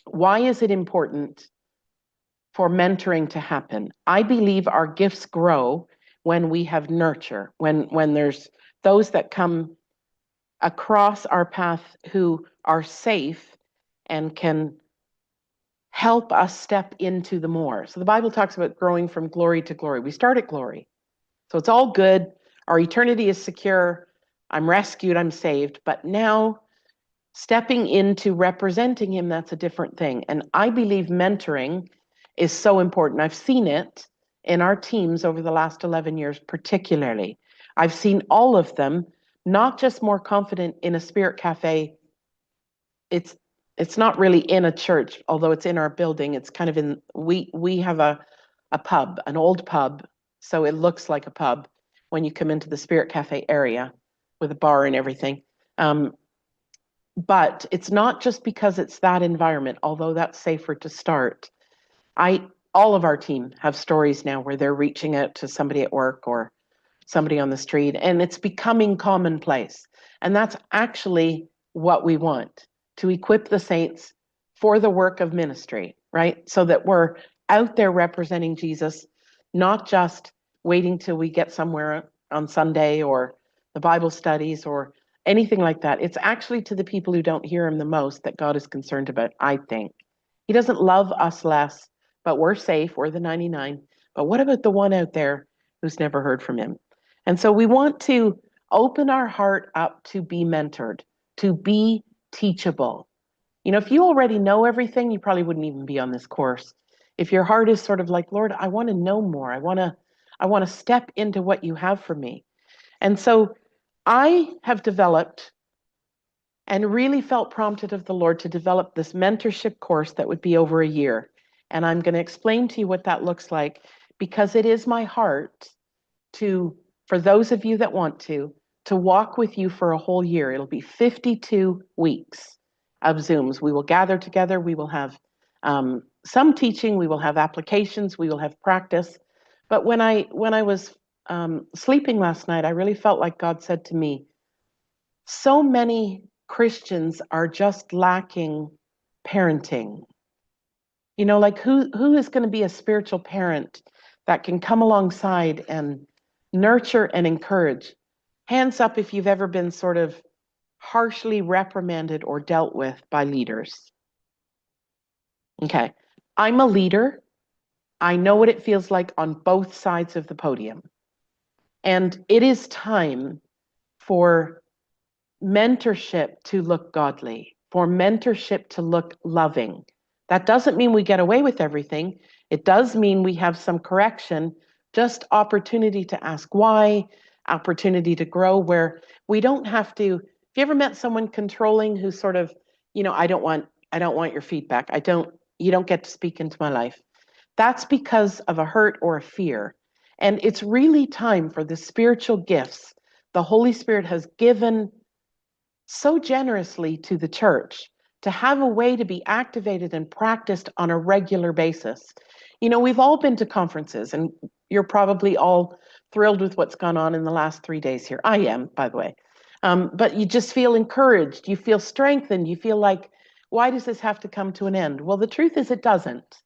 Why is it important for mentoring to happen? I believe our gifts grow when we have nurture, when there's those that come across our path who are safe and can help us step into the more. So the Bible talks about growing from glory to glory. We start at glory. So it's all good. Our eternity is secure. I'm rescued, I'm saved. But now stepping into representing him, that's a different thing. And I believe mentoring is so important. I've seen it in our teams over the last 11 years, particularly. I've seen all of them, not just more confident in a spirit cafe. It's not really in a church, although it's in our building. It's kind of in, we have a pub, an old pub. So it looks like a pub when you come into the spirit cafe area with a bar and everything. But it's not just because it's that environment, although that's safer to start. All of our team have stories now where they're reaching out to somebody at work or somebody on the street, and it's becoming commonplace. And that's actually what we want, to equip the saints for the work of ministry, right? So that we're out there representing Jesus, not just waiting till we get somewhere on Sunday or the Bible studies or anything like that. It's actually to the people who don't hear him the most that God is concerned about, I think. He doesn't love us less, but we're safe, we're the 99. But what about the one out there who's never heard from him? And so we want to open our heart up to be mentored, to be teachable. You know, if you already know everything, you probably wouldn't even be on this course. If your heart is sort of like, Lord, I want to know more. I want to step into what you have for me. And so I have developed and really felt prompted of the Lord to develop this mentorship course that would be over a year. And I'm going to explain to you what that looks like, because it is my heart to, for those of you that want to walk with you for a whole year. It'll be 52 weeks of Zooms. We will gather together. We will have some teaching. We will have applications. We will have practice. But when I was sleeping last night, I really felt like God said to me, so many Christians are just lacking parenting. You know, like who is going to be a spiritual parent that can come alongside and nurture and encourage? Hands up if you've ever been sort of harshly reprimanded or dealt with by leaders. Okay, I'm a leader. I know what it feels like on both sides of the podium. And it is time for mentorship to look godly, for mentorship to look loving. That doesn't mean we get away with everything. It does mean we have some correction, just opportunity to ask why, opportunity to grow, where we don't have to. Have you ever met someone controlling who's sort of, you know, I don't want your feedback. You don't get to speak into my life. That's because of a hurt or a fear. And it's really time for the spiritual gifts the Holy Spirit has given so generously to the church to have a way to be activated and practiced on a regular basis. You know, we've all been to conferences, and you're probably all thrilled with what's gone on in the last 3 days here. I am, by the way. But you just feel encouraged, you feel strengthened, you feel like, why does this have to come to an end? Well, the truth is it doesn't.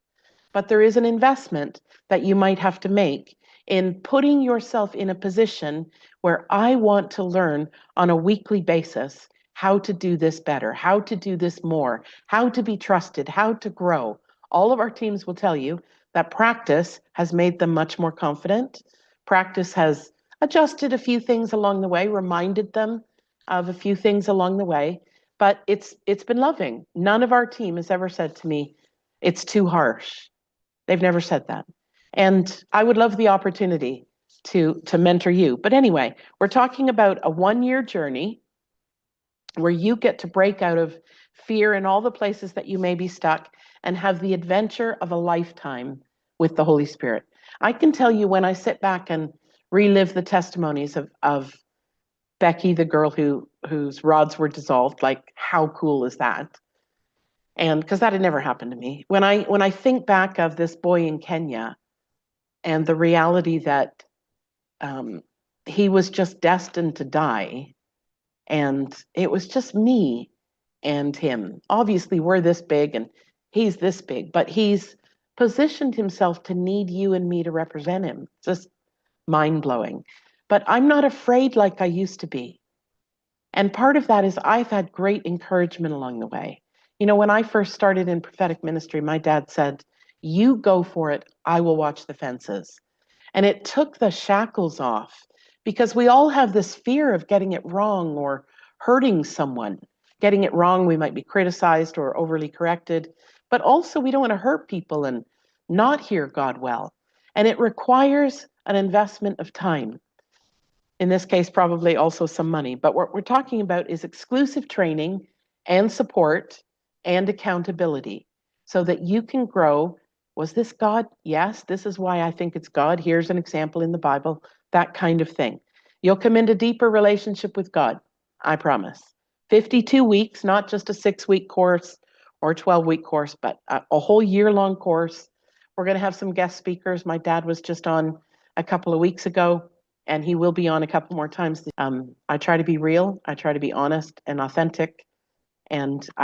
But there is an investment that you might have to make in putting yourself in a position where I want to learn on a weekly basis how to do this better, how to do this more, how to be trusted, how to grow. All of our teams will tell you that practice has made them much more confident. Practice has adjusted a few things along the way, reminded them of a few things along the way, but it's been loving. None of our team has ever said to me, it's too harsh. They've never said that. And I would love the opportunity to mentor you. But anyway, we're talking about a 1-year journey where you get to break out of fear in all the places that you may be stuck and have the adventure of a lifetime with the Holy Spirit. I can tell you, when I sit back and relive the testimonies of Becky, the girl whose rods were dissolved, like, how cool is that? And because that had never happened to me. When I think back of this boy in Kenya and the reality that he was just destined to die, and it was just me and him. Obviously, we're this big, and He's this big, but he's positioned himself to need you and me to represent him. It's just mind blowing. But I'm not afraid like I used to be. And part of that is I've had great encouragement along the way. You know, when I first started in prophetic ministry, my dad said, "You go for it, I will watch the fences." And it took the shackles off because we all have this fear of getting it wrong or hurting someone. Getting it wrong, we might be criticized or overly corrected, but also we don't want to hurt people and not hear God well. And it requires an investment of time. In this case, probably also some money. But what we're talking about is exclusive training and support and accountability so that you can grow. Was this God? Yes, this is why I think it's God. Here's an example in the Bible, that kind of thing. You'll come into deeper relationship with God, I promise. 52 weeks, not just a 6-week course or 12-week course, but a whole year-long course. We're going to have some guest speakers. My dad was just on a couple of weeks ago, and he will be on a couple more times. I try to be real, I try to be honest and authentic, and I